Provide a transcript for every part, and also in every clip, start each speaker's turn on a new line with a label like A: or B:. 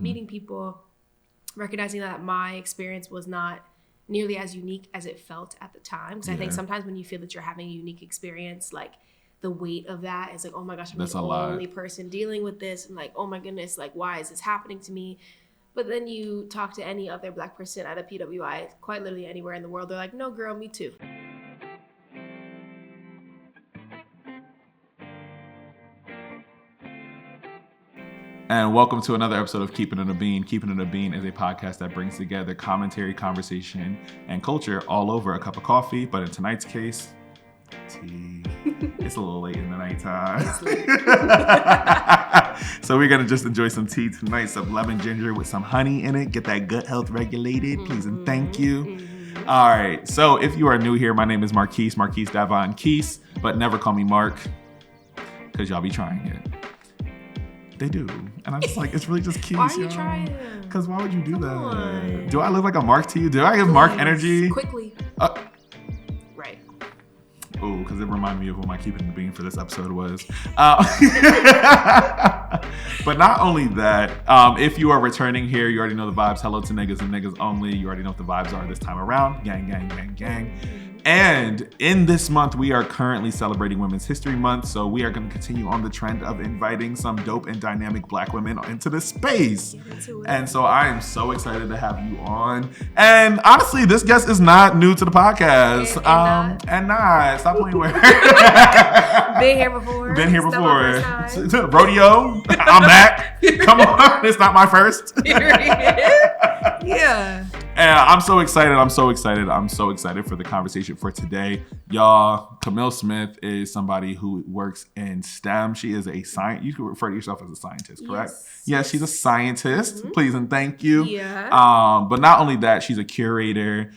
A: meeting people, recognizing that my experience was not nearly as unique as it felt at the time. Because I think sometimes when you feel that you're having a unique experience, like the weight of that is like, oh my gosh, I'm the only person dealing with this. And like, oh my goodness, like, why is this happening to me? But then you talk to any other Black person at a PWI, quite literally anywhere in the world, they're like, no, girl, me too.
B: And welcome to another episode of Keepin It a Bean. Keepin It a Bean is a podcast that brings together commentary, conversation, and culture all over a cup of coffee. But in tonight's case, tea. It's a little late in the nighttime. So we're going to just enjoy some tea tonight, some lemon ginger with some honey in it. Get that gut health regulated, please and thank you. All right. So if you are new here, my name is Marquise Davon Quise, but never call me Mark because y'all be trying it. They do. And I'm just like, it's really just Keys.
A: Why are you trying?
B: Because why would you do
A: Come
B: that?
A: on.
B: Do I look like a Mark to you? Do I give Mark energy?
A: Quickly. Right.
B: Oh, because it reminded me of what my Keepin' the Bean for this episode was. But not only that, if you are returning here, you already know the vibes. Hello to niggas and niggas only. You already know what the vibes are this time around. Gang, gang, gang, gang. And in this month, we are currently celebrating Women's History Month. So we are going to continue on the trend of inviting some dope and dynamic Black women into this space. And so I am so excited to have you on. And honestly, this guest is not new to the podcast. And not. Stop playing with her.
A: Been here before.
B: Rodeo. I'm back. Come on. It's not my first.
A: Yeah.
B: And I'm so excited for the conversation for today. Y'all, Camille Smith is somebody who works in STEM. She is a science. You can refer to yourself as a scientist, correct? Yes, she's a scientist. Mm-hmm. Please and thank you.
A: Yeah.
B: But not only that, she's a curator.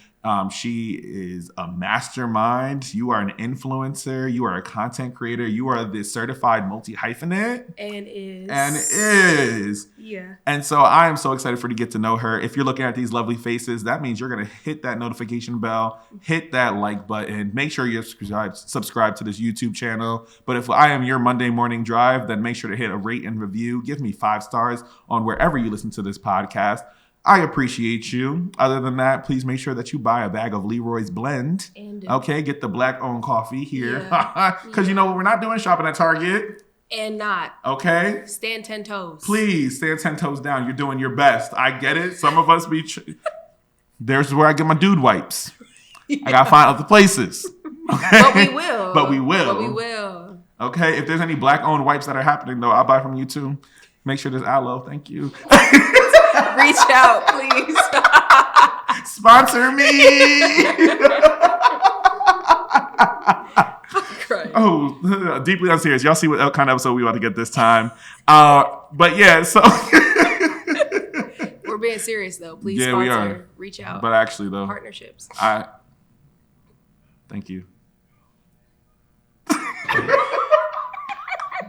B: She is a mastermind. You are an influencer. You are a content creator. You are the certified multi-hyphenate.
A: And
B: is.
A: Yeah.
B: And so I am so excited for you to get to know her. If you're looking at these lovely faces, that means you're going to hit that notification bell, hit that like button, make sure you're subscribe to this YouTube channel. But if I am your Monday morning drive, then make sure to hit a rate and review. Give me 5 stars on wherever you listen to this podcast. I appreciate you. Other than that, please make sure that you buy a bag of Leroy's Blend. Okay, get the Black-owned coffee here. Because you know what we're not doing? Shopping at Target.
A: And not.
B: Okay?
A: Stand 10 toes.
B: Please, stand 10 toes down. You're doing your best. I get it. Some of us be... There's where I get my dude wipes. I got to find other places. Okay? But we will. Okay? If there's any Black-owned wipes that are happening, though, I'll buy from you, too. Make sure there's aloe. Thank you.
A: Reach out, please.
B: Sponsor me. Oh, deeply unserious. Y'all see what kind of episode we about to get this time. But yeah, so
A: we're being serious though. Please
B: sponsor. We are.
A: Reach out.
B: But actually though,
A: partnerships.
B: Thank you. Okay,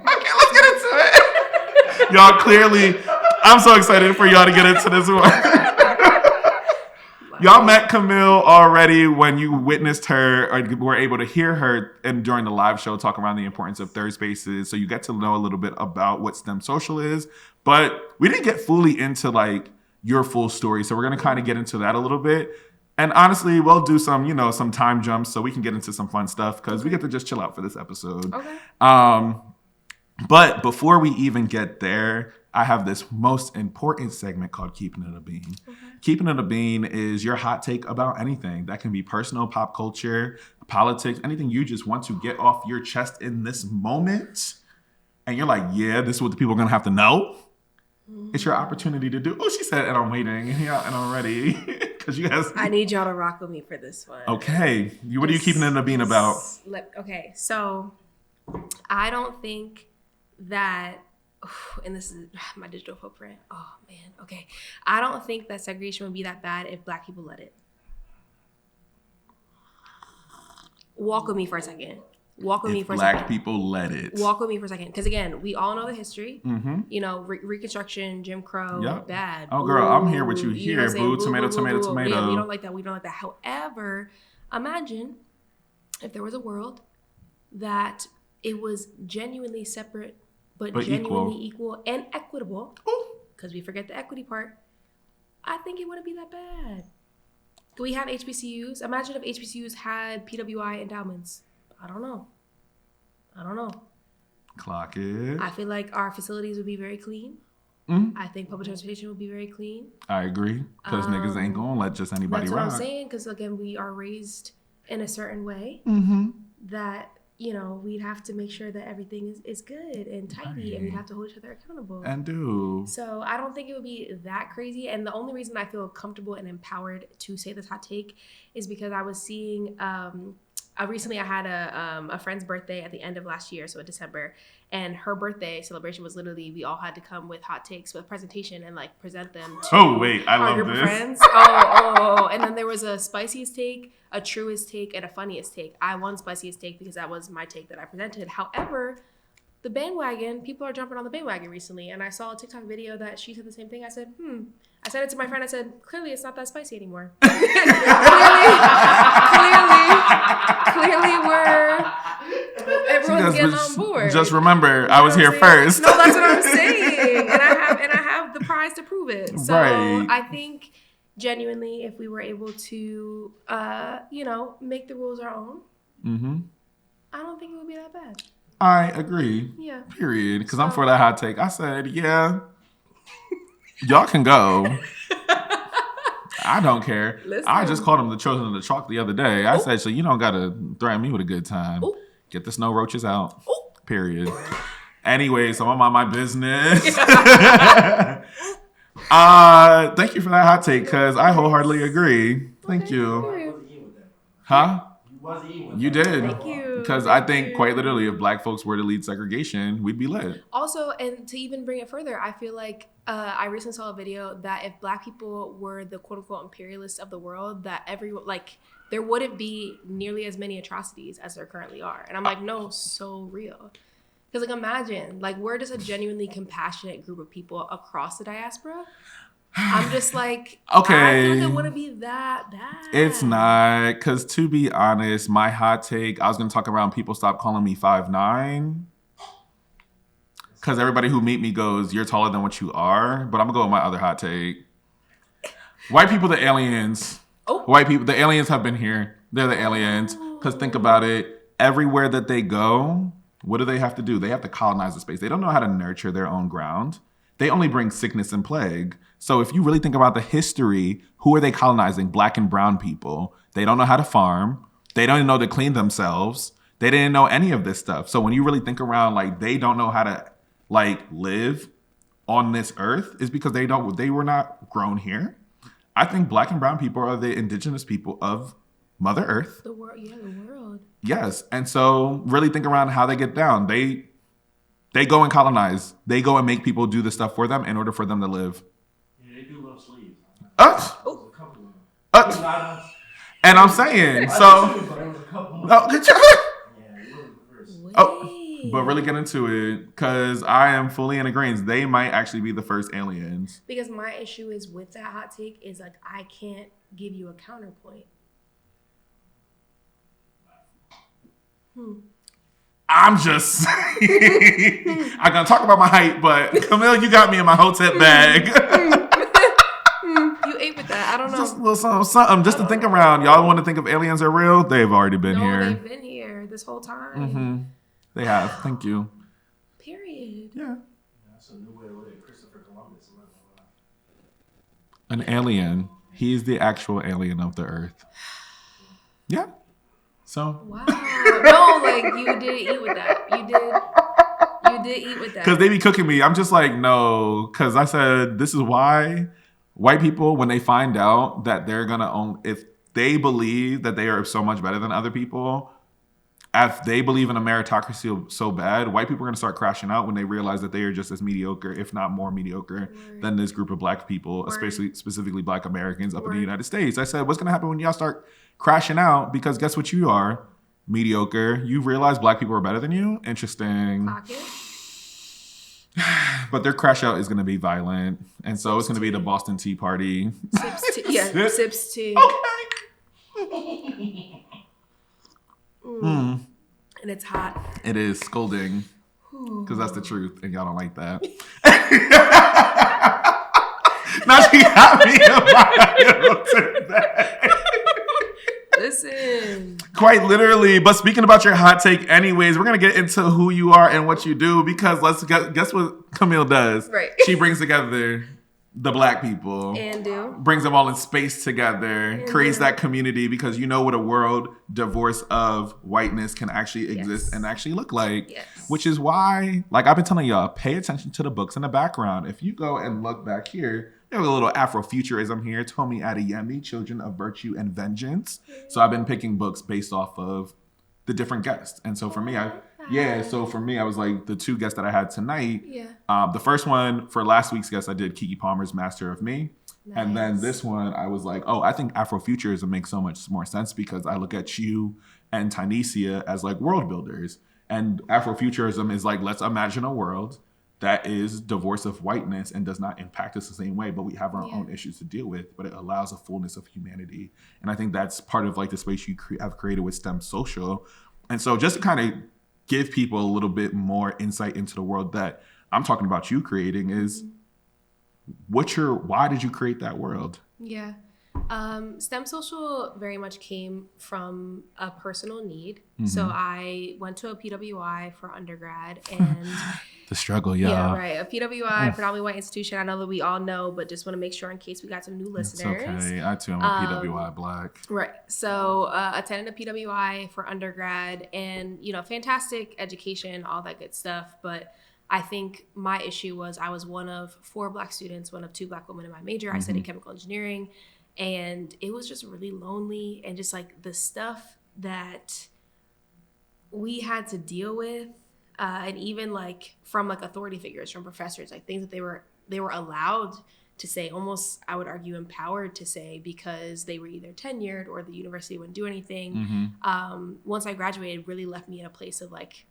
B: let's get into it. Y'all clearly, I'm so excited for y'all to get into this one. Y'all met Camille already when you witnessed her or were able to hear her and during the live show talk around the importance of third spaces. So you get to know a little bit about what STEM Social is, but we didn't get fully into like your full story. So we're going to kind of get into that a little bit. And honestly, we'll do some, some time jumps so we can get into some fun stuff because we get to just chill out for this episode.
A: Okay.
B: But before we even get there, I have this most important segment called Keepin It a Bean. Okay. Keepin It a Bean is your hot take about anything. That can be personal, pop culture, politics, anything you just want to get off your chest in this moment. And you're like, yeah, this is what the people are going to have to know. Mm-hmm. It's your opportunity to do. Oh, she said, and I'm waiting. Yeah, and I'm ready. Because you guys.
A: I need y'all to rock with me for this one.
B: Okay. What are you keeping it a bean about?
A: Okay. So I don't think that. And this is my digital footprint. Oh, man. Okay. I don't think that segregation would be that bad if Black people let it. Walk with me for a second.
B: Black people let it.
A: Walk with me for a second. Because, again, we all know the history. Mm-hmm. Reconstruction, Jim Crow, bad.
B: Oh, girl, I'm here with you here. Boo, tomato.
A: Yeah, we don't like that. However, imagine if there was a world that it was genuinely separate but genuinely equal and equitable. because we forget the equity part, I think it wouldn't be that bad. Could we have HBCUs? Imagine if HBCUs had PWI endowments. I don't know.
B: Clock it.
A: I feel like our facilities would be very clean. I think public transportation would be very clean.
B: I agree. Because niggas ain't going to let just anybody
A: That's
B: rock.
A: what I'm saying. Because, again, we are raised in a certain way that, you know, we'd have to make sure that everything is good and tidy, and we'd have to hold each other accountable.
B: And do.
A: So I don't think it would be that crazy. And the only reason I feel comfortable and empowered to say this hot take is because I was seeing recently I had a friend's birthday at the end of last year, so in December, and her birthday celebration was literally, we all had to come with hot takes with a presentation and like present them to our group of friends. And then there was a spiciest take, a truest take, and a funniest take. I won spiciest take because that was my take that I presented. However, the bandwagon, people are jumping on the bandwagon recently, and I saw a TikTok video that she said the same thing. I said, I said it to my friend. I said, clearly it's not that spicy anymore. clearly everyone's getting on board.
B: Just remember, I was here first.
A: No, that's what I'm saying. And I have the prize to prove it. So I think genuinely, if we were able to, make the rules our own, I don't think it would be that bad.
B: I agree.
A: Yeah.
B: Period. Because I'm for that hot take. I said, yeah, y'all can go. I don't care. Listen. I just called them the children of the chalk the other day. I said, so you don't got to threaten me with a good time. Ooh. Get the snow roaches out. Ooh. Period. Anyway, so I'm on my business. Thank you for that hot take, because I wholeheartedly agree. Thank you. Huh? You did.
A: Thank you.
B: Because I think quite literally, if black folks were to lead segregation, we'd be lit.
A: Also, and to even bring it further, I feel like I recently saw a video that if black people were the quote unquote imperialists of the world, that everyone, like, there wouldn't be nearly as many atrocities as there currently are. And I'm like, no, so real. Because, like, imagine, like, we're just a genuinely compassionate group of people across the diaspora. I'm just like,
B: okay.
A: I feel like it wouldn't be that bad.
B: It's not, because to be honest, my hot take, I was going to talk around people stop calling me 5'9", because everybody who meet me goes, you're taller than what you are. But I'm going to go with my other hot take. White people, the aliens. Oh. White people, the aliens have been here. They're the aliens. Because think about it. Everywhere that they go, what do they have to do? They have to colonize the space. They don't know how to nurture their own ground. They only bring sickness and plague. So if you really think about the history, who are they colonizing? Black and brown people. They don't know how to farm. They don't know to clean themselves. They didn't know any of this stuff. So when you really think around, like, they don't know how to, like, live on this earth, is because they were not grown here. I think black and brown people are the indigenous people of Mother Earth.
A: The world.
B: Yes. And so really think around how they get down. They go and colonize. They go and make people do the stuff for them in order for them to live.
C: Yeah, they do love sleeves.
B: And I'm saying, but really get into it, because I am fully in agreement. They might actually be the first aliens.
A: Because my issue is with that hot take is, like, I can't give you a counterpoint.
B: I'm just I'm gonna talk about my height, but Camille, you got me in my hotep bag.
A: You ate with that. I don't know.
B: Just a little something just to think around. Y'all want to think if aliens are real? They've already been here.
A: They've been here this whole time.
B: Mm-hmm. They have. Thank you.
A: Period.
B: Yeah.
C: That's a new way to look at Christopher Columbus.
B: An alien. He's the actual alien of the earth. Yeah. So.
A: Wow. No, like, you did eat with that. You did eat with that.
B: Because they be cooking me. I'm just like, no. Because I said, this is why white people, when they find out that they're going to own, if they believe that they are so much better than other people, if they believe in a meritocracy so bad, white people are going to start crashing out when they realize that they are just as mediocre, if not more mediocre, than this group of black people, especially specifically black Americans up in the United States. I said, what's going to happen when y'all start crashing out? Because guess what you are? Mediocre. You realize black people are better than you? Interesting. But their crash out is going to be violent. And so it's going to be the Boston Tea Party.
A: Sips tea. Yeah, sips tea.
B: Okay.
A: And it's hot.
B: It is scolding. Because that's the truth. And y'all don't like that. Now she got me a bio today.
A: Listen.
B: Quite literally. But speaking about your hot take anyways, we're going to get into who you are and what you do because guess what Camille does?
A: Right.
B: She brings together the black people.
A: And do.
B: Brings them all in space together. And creates that community because you know what a world divorced of whiteness can actually exist and actually look like.
A: Yes.
B: Which is why, like I've been telling y'all, pay attention to the books in the background. If you go and look back here, we have a little Afrofuturism here. Tomi Adeyemi, Children of Virtue and Vengeance. So I've been picking books based off of the different guests. And so for me, I was like the two guests that I had tonight.
A: Yeah.
B: The first one for last week's guest, I did Keke Palmer's Master of Me.
A: Nice.
B: And then this one, I was like, I think Afrofuturism makes so much more sense because I look at you and Tynesia as like world builders. And Afrofuturism is like, let's imagine a world that is divorced of whiteness and does not impact us the same way, but we have our own issues to deal with, but it allows a fullness of humanity. And I think that's part of like the space you have created with STEM Social. And so just to kind of give people a little bit more insight into the world that I'm talking about you creating is why did you create that world?
A: Yeah. STEM Social very much came from a personal need. Mm-hmm. So I went to a PWI for undergrad and
B: the struggle, yeah,
A: right. A PWI, predominantly white institution. I know that we all know, but just want to make sure in case we got some new listeners.
B: It's okay. I too am a PWI black.
A: Right. So attended a PWI for undergrad and, fantastic education, all that good stuff. But I think my issue was I was one of 4 black students, one of 2 black women in my major. I studied chemical engineering. And it was just really lonely and just like the stuff that we had to deal with. And even like from like authority figures, from professors, like things that they were allowed to say, almost I would argue empowered to say because they were either tenured or the university wouldn't do anything. Once I graduated, really left me in a place of like,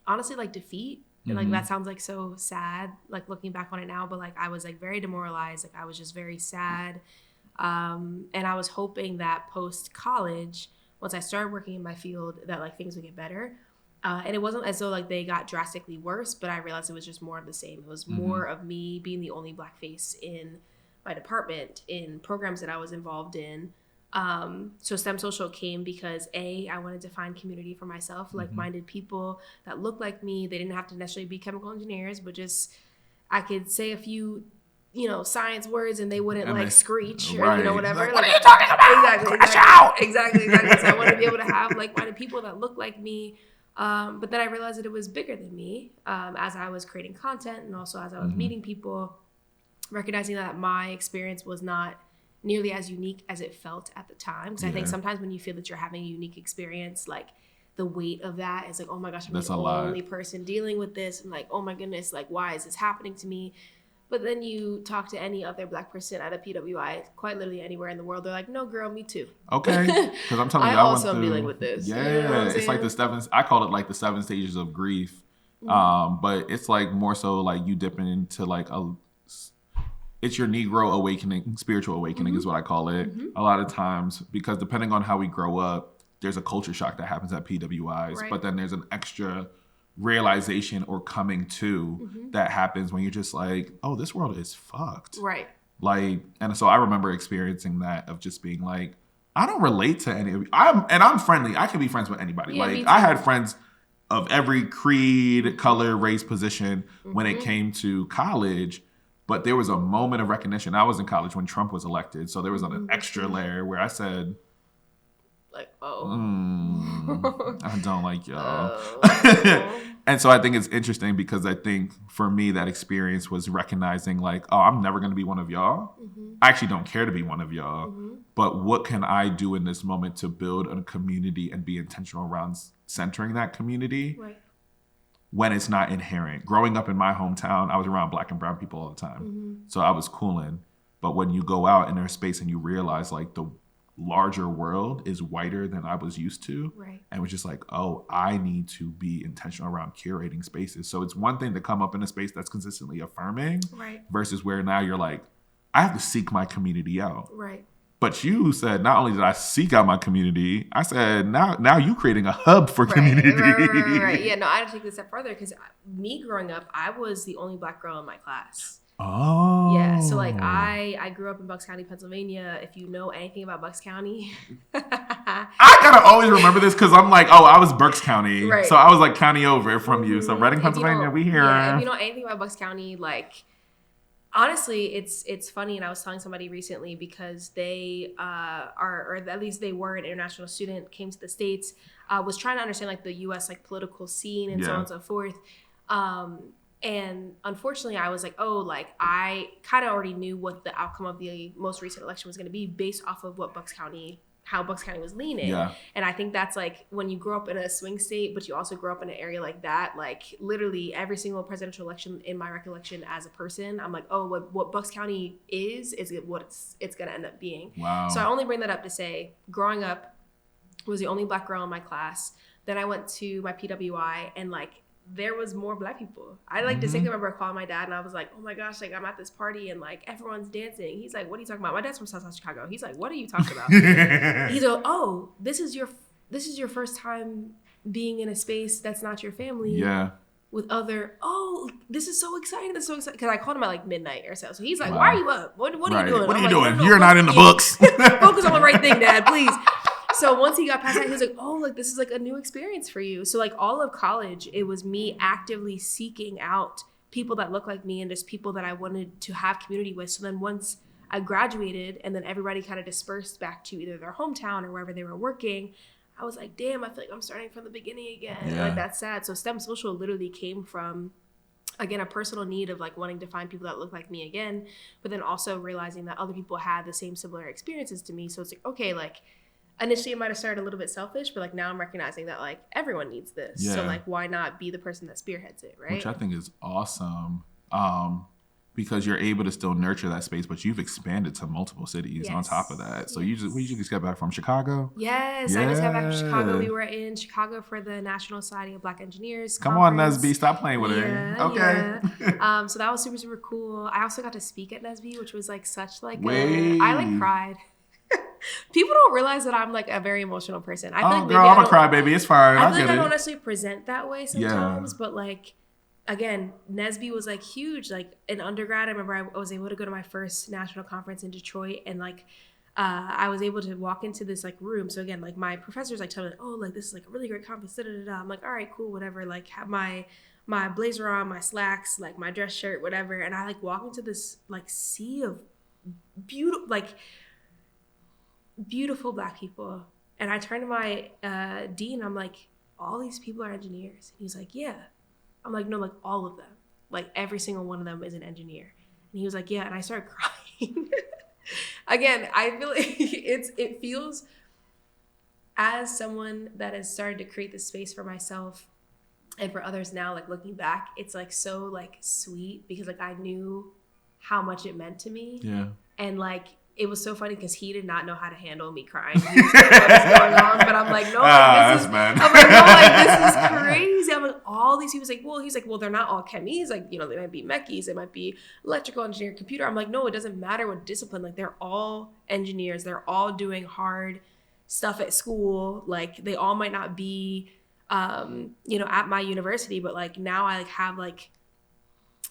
A: honestly, like defeat. And like that sounds like so sad, like looking back on it now, but like I was like very demoralized. Like I was just very sad. And I was hoping that post college, once I started working in my field, that like things would get better. And it wasn't as though like they got drastically worse, but I realized it was just more of the same. It was more of me being the only black face in my department, in programs that I was involved in. So STEM Social came because I wanted to find community for myself, like-minded people that looked like me. They didn't have to necessarily be chemical engineers, but just I could say a few science words and they wouldn't like screech or whatever. Like, what are you talking about? Exactly. So I wanted to be able to have like-minded people that look like me. But then I realized that it was bigger than me as I was creating content and also as I was meeting people, recognizing that my experience was not nearly as unique as it felt at the time. Because I think sometimes when you feel that you're having a unique experience, like the weight of that is like, oh my gosh, I'm the only person dealing with this. And like, oh my goodness, like why is this happening to me? But then you talk to any other black person at a PWI, quite literally anywhere in the world, they're like, no, girl, me too.
B: Okay. Because I'm telling you,
A: I also am dealing with this.
B: Yeah. It's like I call it like the 7 stages of grief. But it's like more so like you dipping into like it's your Negro awakening, spiritual awakening is what I call it a lot of times, because depending on how we grow up, there's a culture shock that happens at PWIs, but then there's an extra realization or coming to that happens when you're just like, oh, this world is fucked.
A: Right.
B: Like, and so I remember experiencing that of just being like, I don't relate to any of you. I'm friendly. I can be friends with anybody.
A: Yeah,
B: like I had friends of every creed, color, race, position when it came to college. But there was a moment of recognition. I was in college when Trump was elected. So there was an extra layer where I said,
A: like,
B: I don't like y'all. And so I think it's interesting because I think for me, that experience was recognizing like, oh, I'm never going to be one of y'all. I actually don't care to be one of y'all. But what can I do in this moment to build a community and be intentional around centering that community?
A: Right.
B: When it's not inherent. Growing up in my hometown, I was around black and brown people all the time. So I was cooling. But when you go out in their space and you realize like the larger world is whiter than I was used to.
A: Right.
B: And it was just like, oh, I need to be intentional around curating spaces. So it's one thing to come up in a space that's consistently affirming versus where now you're like, I have to seek my community out.
A: Right.
B: But you said, not only did I seek out my community, I said, now you creating a hub for community.
A: Right. Yeah, no, I had to take this a step further because me growing up, I was the only black girl in my class.
B: Oh.
A: Yeah, so like I grew up in Bucks County, Pennsylvania. If you know anything about Bucks County,
B: I gotta always remember this because I'm like, oh, I was Berks County,
A: right.
B: So I was like county over from you. So Reading, Pennsylvania, we here.
A: Yeah, if you know anything about Bucks County, like honestly, it's funny. And I was telling somebody recently because they or at least they were an international student, came to the States, was trying to understand like the U.S. like political scene and so on and so forth. And unfortunately, I was like, oh, like I kind of already knew what the outcome of the most recent election was going to be based off of what how Bucks County was leaning.
B: Yeah.
A: And I think that's like when you grow up in a swing state, but you also grow up in an area like that, like literally every single presidential election in my recollection as a person, I'm like, oh, what Bucks County is what it's going to end up being.
B: Wow.
A: So I only bring that up to say, growing up, I was the only black girl in my class. Then I went to my PWI and like, there was more black people. I like distinctly remember calling my dad and I was like, oh my gosh, like I'm at this party and like everyone's dancing. He's like, what are you talking about? My dad's from Southside Chicago. He's like, what are you talking about? He's like, oh, this is your first time being in a space that's not your family.
B: Yeah.
A: With other, this is so exciting. That's so exciting. Because I called him at like midnight or so. So he's like, why are you up? What are you doing?
B: What are you
A: like,
B: doing?
A: No,
B: You're not in the books.
A: Focus on the right thing, Dad, please. So once he got past that, he was like, oh, like this is like a new experience for you. So like all of college, it was me actively seeking out people that look like me and just people that I wanted to have community with. So then once I graduated and then everybody kind of dispersed back to either their hometown or wherever they were working, I was like, damn, I feel like I'm starting from the beginning again.
B: Yeah.
A: Like that's sad. So STEM Social literally came from, again, a personal need of like wanting to find people that look like me again, but then also realizing that other people had the same similar experiences to me. So it's like, okay, like initially it might have started a little bit selfish, but like now I'm recognizing that like everyone needs this.
B: Yeah.
A: So like why not be the person that spearheads it, right?
B: Which I think is awesome. Because you're able to still nurture that space, but you've expanded to multiple cities on top of that. So you just got back from Chicago?
A: Yes, I just got back from Chicago. We were in Chicago for the National Society of Black Engineers
B: Come
A: conference.
B: on, Nesby, stop playing with her. Okay.
A: Yeah. So that was super, super cool. I also got to speak at Nesby, which was like such like I like cried. People don't realize that I'm like a very emotional person. I feel like maybe
B: girl, I'm a crybaby. It's fine.
A: I feel like I don't necessarily present that way sometimes, but like, again, Nesby was like huge. Like in undergrad, I remember I was able to go to my first national conference in Detroit, and like I was able to walk into this like room. So again, like my professors like tell me, oh, like this is like a really great conference. Da, da, da, da. I'm like, all right, cool, whatever. Like have my blazer on, my slacks, like my dress shirt, whatever. And I like walk into this like sea of beautiful black people. And I turned to my dean. I'm like, all these people are engineers. And he's like, yeah. I'm like, no, like all of them. Like every single one of them is an engineer. And he was like, yeah. And I started crying. Again, I feel like it feels, as someone that has started to create this space for myself and for others now, like looking back, it's like so like sweet because like I knew how much it meant to me.
B: Yeah.
A: And like, it was so funny because he did not know how to handle me crying. He was like, what is going on? But I'm like, no, like, this is crazy. I'm like, all these people. He's like, well, they're not all chemies. He's like, you know, they might be mechies. It might be electrical engineer, computer. I'm like, no, it doesn't matter what discipline. Like, they're all engineers. They're all doing hard stuff at school. Like, they all might not be, you know, at my university. But like now I like have like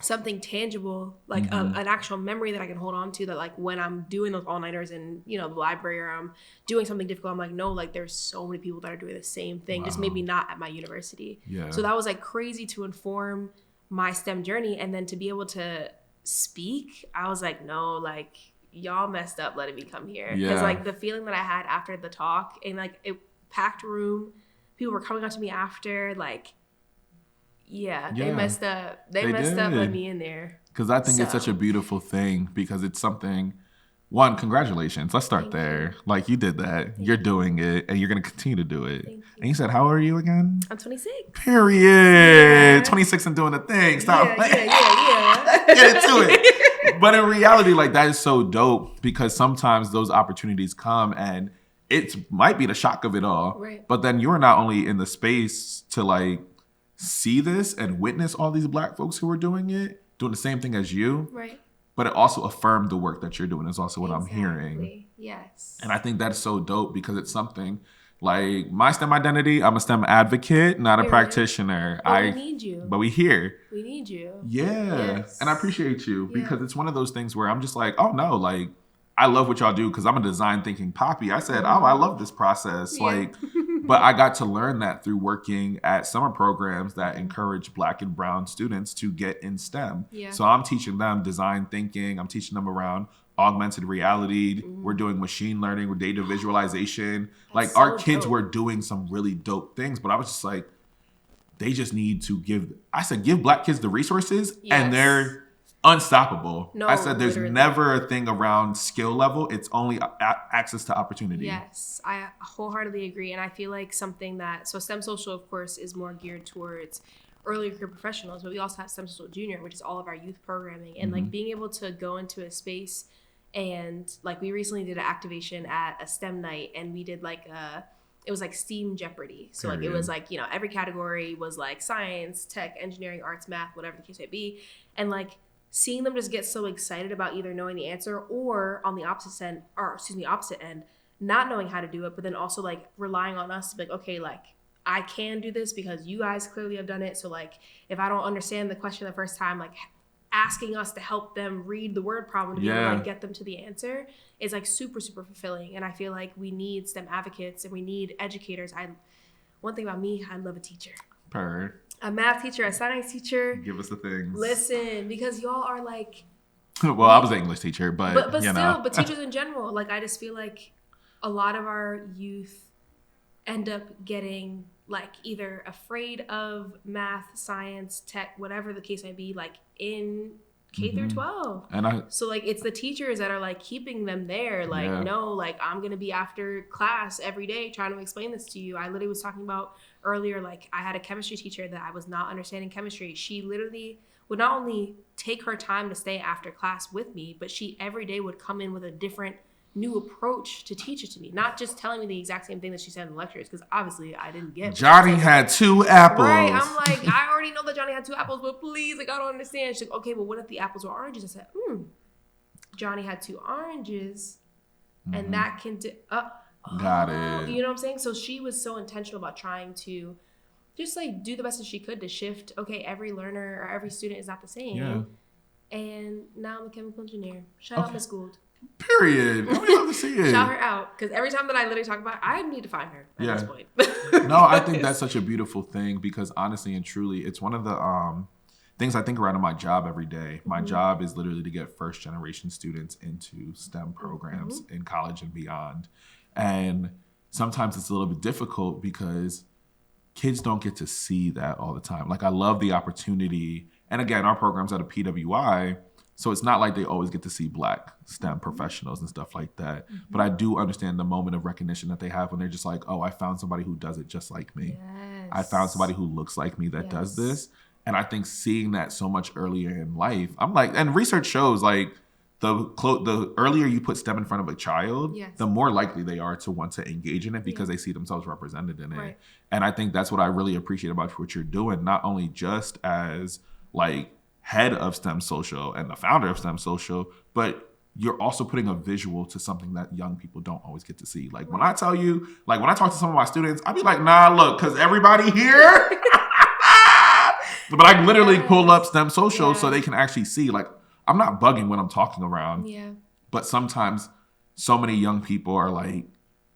A: something tangible, like an actual memory that I can hold on to, that like when I'm doing those all-nighters in, you know, the library, or I'm doing something difficult, I'm like, no, like there's so many people that are doing the same thing, just maybe not at my university. Yeah. So that was like crazy to inform my STEM journey. And then to be able to speak, I was like, no, like y'all messed up letting me come here. Because like the feeling that I had after the talk, and like it packed room, people were coming up to me after, like, they messed up. They messed up letting me in there.
B: Because I think it's such a beautiful thing, because it's something, one, congratulations. Let's start there. Like, you did that. You're doing it, and you're going to continue to do it. And you said, how old are you again?
A: I'm 26.
B: Period. Yeah. 26 and doing the thing. Stop.
A: Yeah.
B: Get into it. But in reality, like, that is so dope, because sometimes those opportunities come and it might be the shock of it all.
A: Right.
B: But then you're not only in the space to, like, see this and witness all these black folks who are doing the same thing as you.
A: Right.
B: But it also affirmed the work that you're doing is also what I'm hearing.
A: Yes.
B: And I think that's so dope, because it's something Like my STEM identity, I'm a STEM advocate, not a practitioner.
A: But we need you.
B: But we here.
A: We need you.
B: Yeah.
A: Yes.
B: And I appreciate you because it's one of those things where I'm just like, oh no, like I love what y'all do because I'm a design thinking poppy. I said, oh, I love this process.
A: Yeah.
B: Like, but I got to learn that through working at summer programs that encourage Black and brown students to get in STEM.
A: Yeah.
B: So I'm teaching them design thinking. I'm teaching them around augmented reality. We're doing machine learning, with data visualization. Like
A: so
B: our kids
A: dope.
B: were doing some really dope things, but I was just like, they just need to give Black kids the resources and they're unstoppable.
A: No,
B: I said there's
A: literally.
B: never a thing around skill level. It's only access to opportunity.
A: Yes, I wholeheartedly agree. And I feel like something so STEM Social, of course, is more geared towards early career professionals, but we also have STEM Social Junior, which is all of our youth programming. And like being able to go into a space and like we recently did an activation at a STEM night and we did it was like STEAM Jeopardy. So like it was like, every category was like science, tech, engineering, arts, math, whatever the case may be. And like seeing them just get so excited about either knowing the answer or on the opposite end, not knowing how to do it, but then also like relying on us to be like, okay, like I can do this because you guys clearly have done it. So like if I don't understand the question the first time, like asking us to help them read the word problem to be able to like get them to the answer is like super, super fulfilling. And I feel like we need STEM advocates and we need educators. One thing about me, I love a teacher. A math teacher, a science teacher.
B: Give us the things.
A: Listen, because y'all are like...
B: Well, I was an English teacher, but
A: but teachers in general, like I just feel like a lot of our youth end up getting like either afraid of math, science, tech, whatever the case may be, like in K through 12. So like it's the teachers that are like keeping them there. Like, no, like I'm going to be after class every day trying to explain this to you. I literally was talking about earlier, like I had a chemistry teacher that I was not understanding chemistry. She literally would not only take her time to stay after class with me, but she every day would come in with a different new approach to teach it to me. Not just telling me the exact same thing that she said in the lectures, because obviously I didn't get
B: Johnny had 2 apples.
A: Right. I'm like, I already know that Johnny had 2 apples, but please, like, I don't understand. She's like, okay, well, what if the apples were oranges? I said, Johnny had 2 oranges, and that can
B: Got it.
A: You know what I'm saying? So she was so intentional about trying to just like do the best that she could to shift. Okay, every learner or every student is not the same.
B: Yeah.
A: And now I'm a chemical engineer. Shout out Miss Gould.
B: Period. I would love to see it.
A: Shout her out, because every time that I literally talk about it, I need to find her at this point.
B: No, I think that's such a beautiful thing because honestly and truly, it's one of the things I think around in my job every day. My job is literally to get first generation students into STEM programs in college and beyond. And sometimes it's a little bit difficult because kids don't get to see that all the time. Like I love the opportunity. And again, our program's at a PWI. So it's not like they always get to see Black STEM professionals and stuff like that. But I do understand the moment of recognition that they have when they're just like, oh, I found somebody who does it just like me.
A: Yes.
B: I found somebody who looks like me that does this. And I think seeing that so much earlier in life, I'm like, and research shows like the earlier you put STEM in front of a child, the more likely they are to want to engage in it because they see themselves represented in it. Right. And I think that's what I really appreciate about what you're doing, not only just as like head of STEM Social and the founder of STEM Social, but you're also putting a visual to something that young people don't always get to see. Like when I tell you, like when I talk to some of my students, I'll be like, nah, look, because everybody here. But I literally pull up STEM Social so they can actually see, like, I'm not bugging when I'm talking around. Yeah. But sometimes so many young people are like,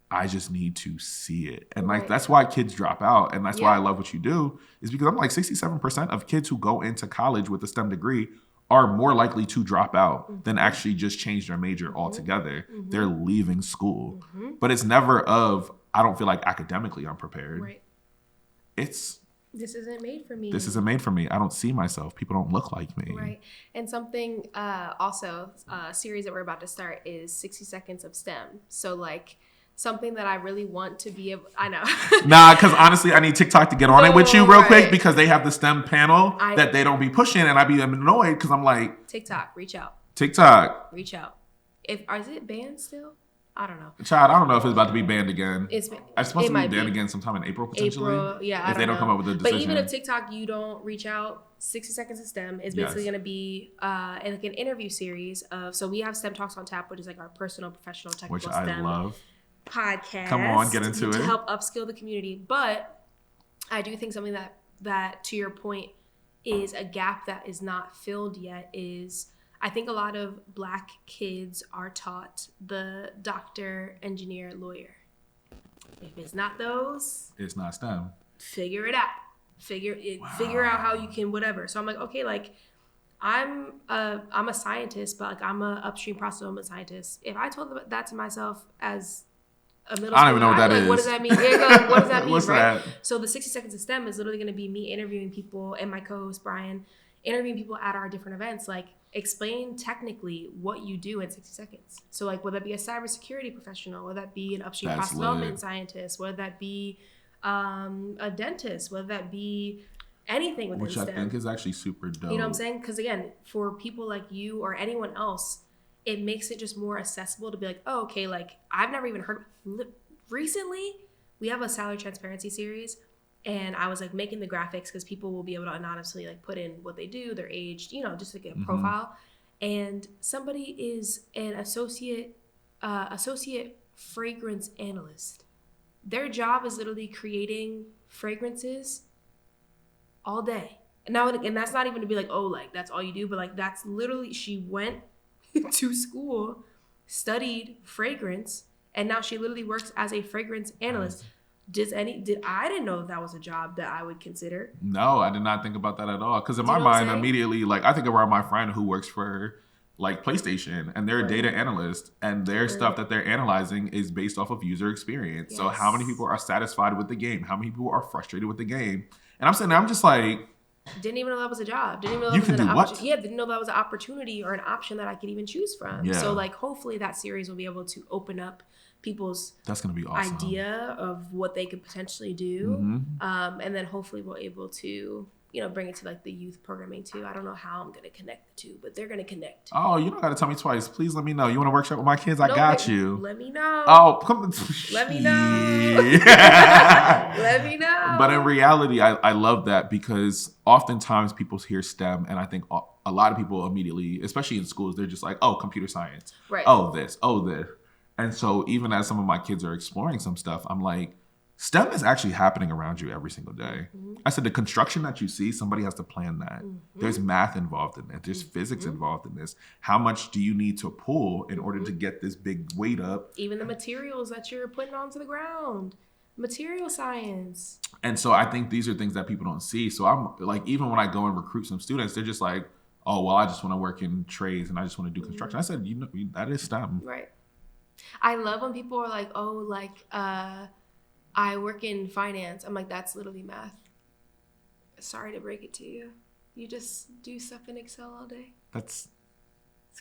B: I just need to see it. And like, that's why kids drop out. And that's why I love what you do, is because I'm like 67% of kids who go into college with a STEM degree are more likely to drop out than actually just change their major altogether. They're leaving school. But it's never I don't feel like academically I'm prepared. Right. This
A: isn't made for me.
B: This isn't made for me. I don't see myself. People don't look like me.
A: Right. And something also, a series that we're about to start is 60 Seconds of STEM. So like, something that I really want to be able... I know.
B: Nah, because honestly, I need TikTok to get on it with you real quick because they have the STEM panel that they don't be pushing, and I be annoyed because I'm like...
A: TikTok, reach out.
B: Reach
A: out. Is it banned still? I don't know.
B: Child, I don't know if it's about to be banned again.
A: It's
B: supposed to be banned again sometime in April, potentially. If they don't come up with a decision.
A: But even if TikTok, you don't reach out, 60 Seconds of STEM is basically going to be like an interview series of... So we have STEM Talks on Tap, which is like our personal, professional, technical
B: which
A: STEM.
B: I love.
A: podcast.
B: Come on, get into it.
A: To help upskill the community. But I do think something that to your point is a gap that is not filled yet is I think a lot of Black kids are taught the doctor, engineer, lawyer. If it's not those,
B: it's not STEM.
A: Figure it out. Figure out how you can whatever. So I'm like, okay, like I'm a scientist, but like I'm a upstream process development scientist. If I told that to myself as a middle schooler,
B: I don't even know what that is.
A: What does that mean? What does that mean?
B: What's
A: right?
B: that?
A: So the 60 Seconds of STEM is literally going to be me interviewing people and my co-host Brian interviewing people at our different events. Like explain technically what you do in 60 seconds. So like whether that be a cybersecurity professional, whether that be an upstream process development scientist, whether that be a dentist, whether that be anything within
B: Which
A: STEM.
B: I think is actually super dope.
A: You know what I'm saying? Because again, for people like you or anyone else, it makes it just more accessible to be like, oh, okay, like I've never even heard. Recently, we have a salary transparency series, and I was like making the graphics because people will be able to anonymously like put in what they do, their age, you know, just like a profile. And somebody is an associate fragrance analyst. Their job is literally creating fragrances all day. And that's not even to be like, oh, like that's all you do, but like that's literally, she went to school, studied fragrance, and now she literally works as a fragrance analyst. I didn't know that was a job that I would consider.
B: No, I did not think about that at all. Because in my
A: know what I'm
B: mind,
A: saying?
B: immediately, like I think around my friend who works for like PlayStation, and they're a data analyst, and their stuff that they're analyzing is based off of user experience.
A: Yes.
B: So how many people are satisfied with the game? How many people are frustrated with the game? And I'm sitting there, I'm just like,
A: didn't even know that was a job. Didn't even know that
B: You
A: was
B: can
A: an
B: do what?
A: opportunity. Yeah, didn't know that was an opportunity or an option that I could even choose from.
B: Yeah.
A: So like hopefully that series will be able to open up people's
B: that's gonna be awesome.
A: idea of what they could potentially do. And then hopefully we're able to, you know, bring it to like the youth programming too. I don't know how I'm gonna connect the two, but they're gonna connect.
B: Oh, you don't gotta tell me twice. Please let me know. You want to workshop with my kids? I got you.
A: Let me know.
B: Oh, come.
A: Let me know. Let me know.
B: But in reality, I love that because oftentimes people hear STEM, and I think a lot of people immediately, especially in schools, they're just like, oh, computer science.
A: Right.
B: Oh, this. And so even as some of my kids are exploring some stuff, I'm like, STEM is actually happening around you every single day. I said the construction that you see, somebody has to plan that. There's math involved in it. There's physics involved in this. How much do you need to pull in order to get this big weight up?
A: Even the materials that you're putting onto the ground. Material science.
B: And so I think these are things that people don't see. So I'm like, even when I go and recruit some students, they're just like, oh, well, I just want to work in trades and I just want to do construction. I said, you know, that is STEM.
A: Right. I love when people are like, oh, like, I work in finance. I'm like, that's literally math. Sorry to break it to you. You just do stuff in Excel all day.
B: It's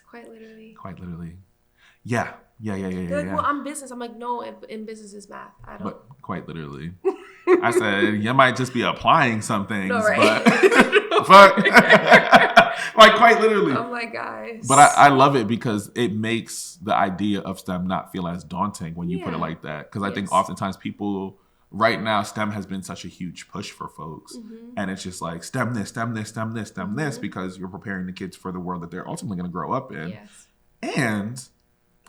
A: quite literally.
B: Yeah.
A: They're like, well, I'm business. I'm like, no, in business is math. I don't.
B: But quite literally. I said, you might just be applying some things,
A: No, right.
B: but fuck. Like quite literally.
A: Oh my guys.
B: But I love it because it makes the idea of STEM not feel as daunting when you put it like that. Because I think oftentimes people, right now, STEM has been such a huge push for folks. And it's just like STEM this, STEM this, STEM this, STEM this, because you're preparing the kids for the world that they're ultimately going to grow up in.
A: Yes.
B: And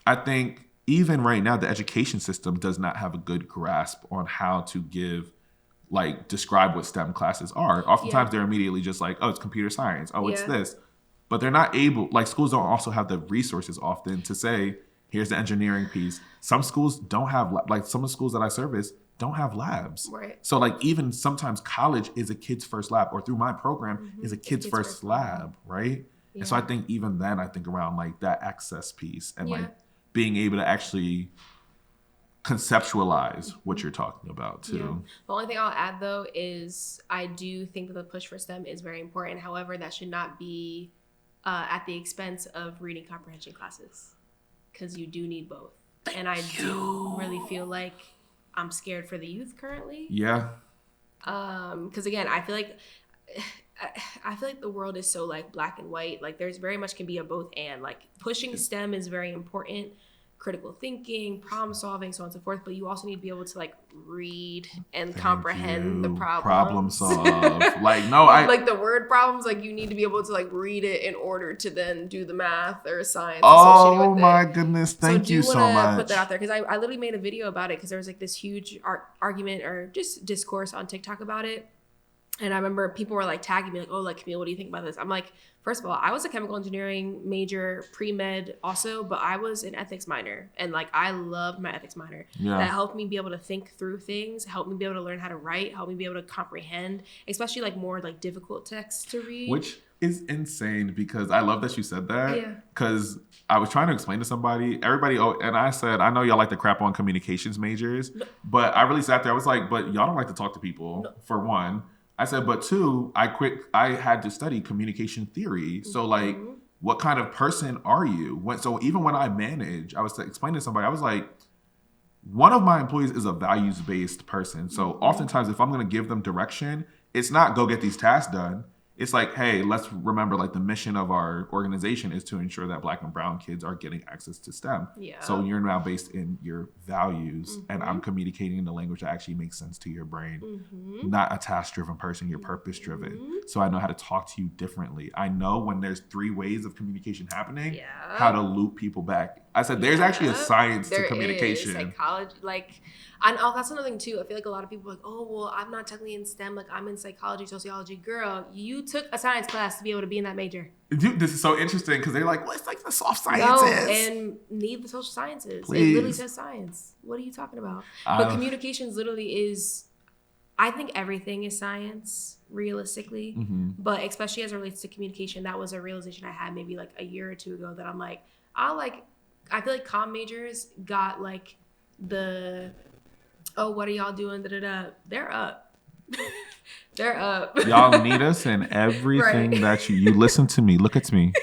B: I think even right now, the education system does not have a good grasp on how to describe what STEM classes are. Oftentimes they're immediately just like, oh, it's computer science. Oh, it's this. But they're not able, like schools don't also have the resources often to say, here's the engineering piece. Some schools don't have, like some of the schools that I service don't have labs.
A: Right.
B: So like even sometimes college is a kid's first lab, or through my program is a kid's first lab, right? Yeah. And so I think even then I think around like that access piece and like being able to actually conceptualize what you're talking about too.
A: Yeah. The only thing I'll add though is I do think that the push for STEM is very important. However, that should not be at the expense of reading comprehension classes, because you do need both. And I do really feel like I'm scared for the youth currently.
B: Yeah.
A: Because again, I feel like the world is so like black and white. Like there's very much can be a both and. Like pushing STEM is very important. critical thinking, problem solving, so on and so forth. But you also need to be able to like read and comprehend the problems.
B: Problem solve. Like, no,
A: like the word problems, like you need to be able to like read it in order to then do the math or science.
B: Oh my goodness. Thank you so much.
A: Put that out there because I literally made a video about it because there was like this huge argument or just discourse on TikTok about it. And I remember people were like tagging me like, oh, like Camille, what do you think about this? I'm like, first of all, I was a chemical engineering major, pre-med also, but I was an ethics minor. And like, I loved my ethics minor. Yeah. That helped me be able to think through things, helped me be able to learn how to write, helped me be able to comprehend, especially like more like difficult texts to read.
B: Which is insane because I love that you said that. Yeah. Because I was trying to explain to somebody, and I said, I know y'all like to crap on communications majors, but I really sat there, I was like, but y'all don't like to talk to people, for one. I said, but two, I had to study communication theory. So like, what kind of person are you? So even when I manage, I was explaining to somebody, I was like, one of my employees is a values-based person. So oftentimes if I'm going to give them direction, it's not go get these tasks done. It's like, hey, let's remember like the mission of our organization is to ensure that Black and brown kids are getting access to STEM. Yeah. So you're now based in your values and I'm communicating in the language that actually makes sense to your brain. Not a task-driven person, you're purpose-driven. So I know how to talk to you differently. I know when there's 3 ways of communication happening, how to loop people back. I said, there's actually a science to communication.
A: There is psychology, like, and that's another thing too. I feel like a lot of people are like, oh, well, I'm not technically in STEM. Like, I'm in psychology, sociology. Girl, you took a science class to be able to be in that major.
B: Dude, this is so interesting because they're like, well, it's like the soft sciences.
A: No, and need the social sciences. Please. It literally says science. What are you talking about? But communications literally is, I think everything is science, realistically. But especially as it relates to communication, that was a realization I had maybe like a year or 2 ago that I'm like, I feel like comm majors got like oh, what are y'all doing? Da-da-da. They're up. They're up.
B: Y'all need us in everything that you listen to me. Look at me.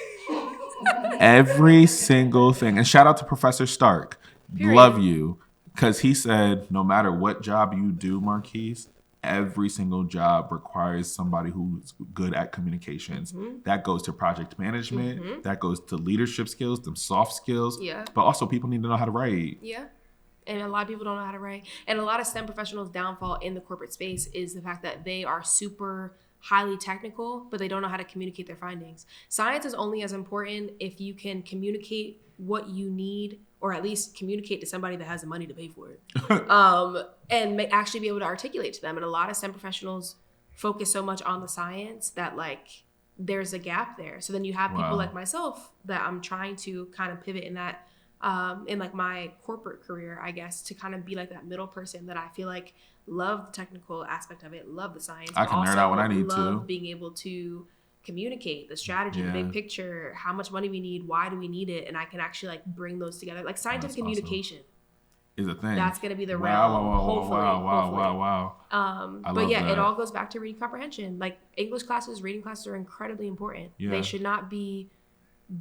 B: Every single thing. And shout out to Professor Stark. Period. Love you. Because he said, no matter what job you do, Marquise, every single job requires somebody who's good at communications. That goes to project management. That goes to leadership skills, them soft skills. Yeah. But also people need to know how to write.
A: Yeah. And a lot of people don't know how to write. And a lot of STEM professionals' downfall in the corporate space is the fact that they are super highly technical, but they don't know how to communicate their findings. Science is only as important if you can communicate what you need, or at least communicate to somebody that has the money to pay for it, and actually be able to articulate to them. And a lot of STEM professionals focus so much on the science that like there's a gap there. So then you have people like myself that I'm trying to kind of pivot in that, in like my corporate career, I guess, to kind of be like that middle person that I feel like love the technical aspect of it, love the science.
B: I can nerd out when I need to.
A: Being able to communicate the strategy, the big picture, how much money we need, why do we need it, and I can actually like bring those together. Like scientific communication
B: is a thing.
A: That's going to be the realm. Wow. But yeah, it all goes back to reading comprehension. Like English classes, reading classes are incredibly important. Yeah. They should not be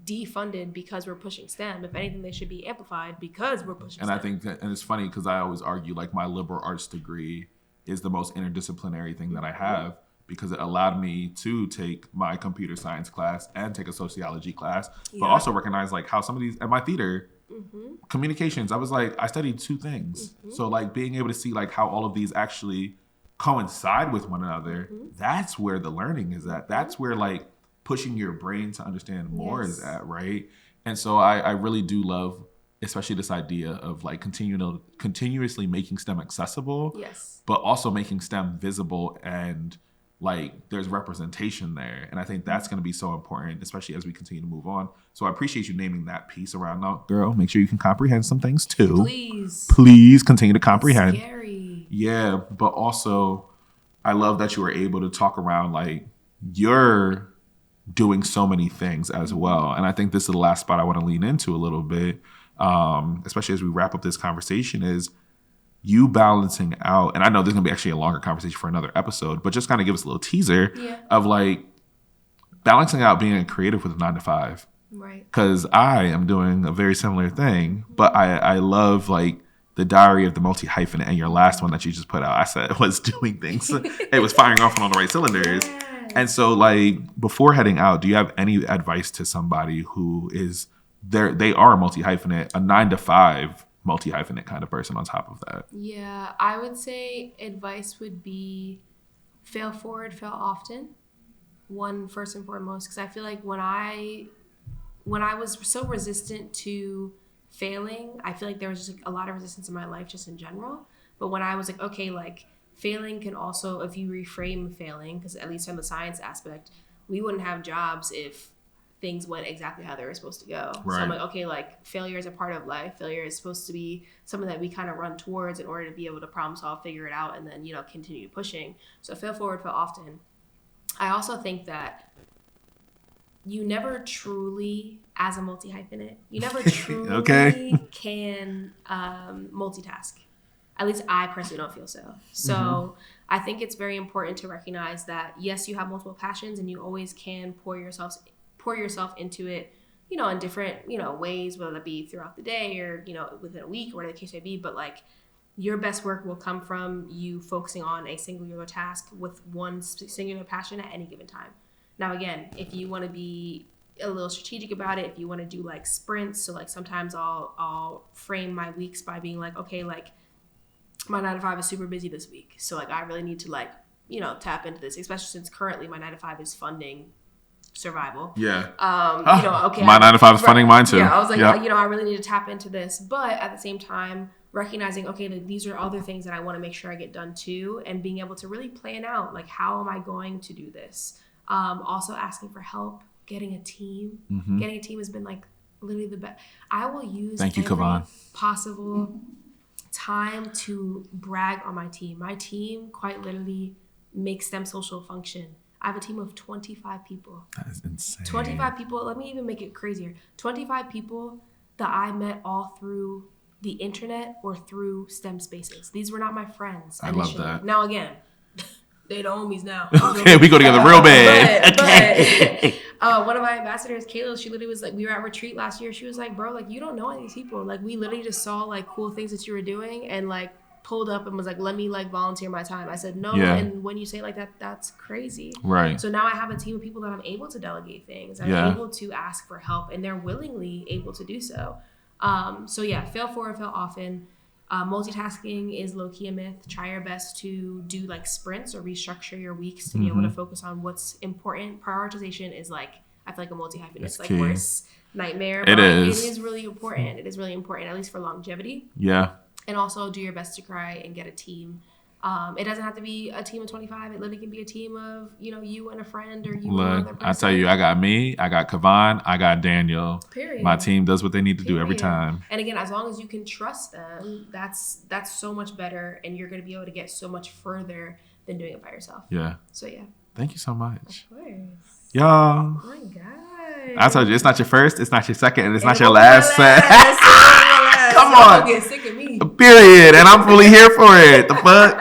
A: defunded because we're pushing STEM. If anything, they should be amplified because we're pushing STEM.
B: I think that, and it's funny because I always argue like my liberal arts degree is the most interdisciplinary thing that I have, because it allowed me to take my computer science class and take a sociology class, but also recognize like how some of these, at my theater, communications, I was like, I studied 2 things. So like being able to see like how all of these actually coincide with one another, that's where the learning is at. That's where like pushing your brain to understand more is at, right? And so I really do love, especially this idea of like continuously making STEM accessible, but also making STEM visible, and like there's representation there. And I think that's going to be so important, especially as we continue to move on. So I appreciate you naming that piece around, now, girl, make sure you can comprehend some things too. Please continue to comprehend.
A: It's scary.
B: Yeah, but also I love that you were able to talk around like you're doing so many things as well. And I think this is the last spot I want to lean into a little bit, especially as we wrap up this conversation, is you balancing out. And I know this is going to be actually a longer conversation for another episode, but just kind of give us a little teaser of like balancing out being a creative with a 9 to 5.
A: Right.
B: Because I am doing a very similar thing, but I love like the diary of the multi-hyphenate, and your last one that you just put out, I said was doing things. It was firing off on all the right cylinders. And so like before heading out, do you have any advice to somebody who is they are multi-hyphenate, a 9-to-5 multi-hyphenate kind of person on top of that.
A: Yeah, I would say advice would be fail forward, fail often. One, first and foremost, because I feel like when I was so resistant to failing, I feel like there was just like a lot of resistance in my life just in general. But when I was like, okay, like failing can also, if you reframe failing, because at least from the science aspect, we wouldn't have jobs if things went exactly how they were supposed to go.
B: Right.
A: So I'm like, okay, like failure is a part of life. Failure is supposed to be something that we kind of run towards in order to be able to problem solve, figure it out, and then, you know, continue pushing. So fail forward, fail often. I also think that you never truly, as a multi-hyphenate, you never truly can multitask. At least I personally don't feel so. So I think it's very important to recognize that, yes, you have multiple passions and you always can pour yourself into it, you know, in different, you know, ways, whether it be throughout the day or, you know, within a week or whatever the case may be. But like your best work will come from you focusing on a singular task with one singular passion at any given time. Now, again, if you want to be a little strategic about it, if you want to do like sprints, so like sometimes I'll frame my weeks by being like, okay, like my 9-to-5 is super busy this week. So like I really need to like, you know, tap into this, especially since currently my 9-to-5 is funding survival.
B: Yeah.
A: You know, okay.
B: My 9-to-5 is funding mine too.
A: Yeah, I was like, you know, I really need to tap into this. But at the same time, recognizing, okay, like, these are other things that I want to make sure I get done too, and being able to really plan out, like, how am I going to do this? Also asking for help, getting a team. Getting a team has been like literally the best. I will use every possible time to brag on my team. My team quite literally makes them social function. I have a team of 25 people.
B: That is insane.
A: 25 people. Let me even make it crazier. 25 people that I met all through the internet or through STEM spaces. These were not my friends.
B: I love that.
A: Now, again, they the homies now.
B: Okay, we go together real bad.
A: But one of my ambassadors, Kayla, she literally was like, we were at retreat last year. She was like, bro, like, you don't know any of these people. Like, we literally just saw like cool things that you were doing and like pulled up and was like, let me like volunteer my time. I said, no. Yeah. And when you say like that, that's crazy. Right. So now I have a team of people that I'm able to delegate things. I'm able to ask for help, and they're willingly able to do so. So yeah, fail forward, fail often. Multitasking is low-key a myth. Try your best to do like sprints or restructure your weeks to be able to focus on what's important. Prioritization is like, I feel like a multi-hyphenate. It's like worst nightmare. But it is really important. It is really important, at least for longevity. Yeah. And also do your best to cry and get a team. It doesn't have to be a team of 25. It literally can be a team of, you know, you and a friend or you and another person.
B: I tell you, I got me, I got Kavan, I got Daniel. Period. My team does what they need to do every time.
A: And again, as long as you can trust them, that's so much better, and you're going to be able to get so much further than doing it by yourself. Yeah. So yeah.
B: Thank you so much.
A: Of course.
B: Y'all.
A: Oh my God.
B: I told you, it's not your first, it's not your second, and it's not your last set. Come on.
A: Get sick of me.
B: Period. And I'm fully here for it. The fuck?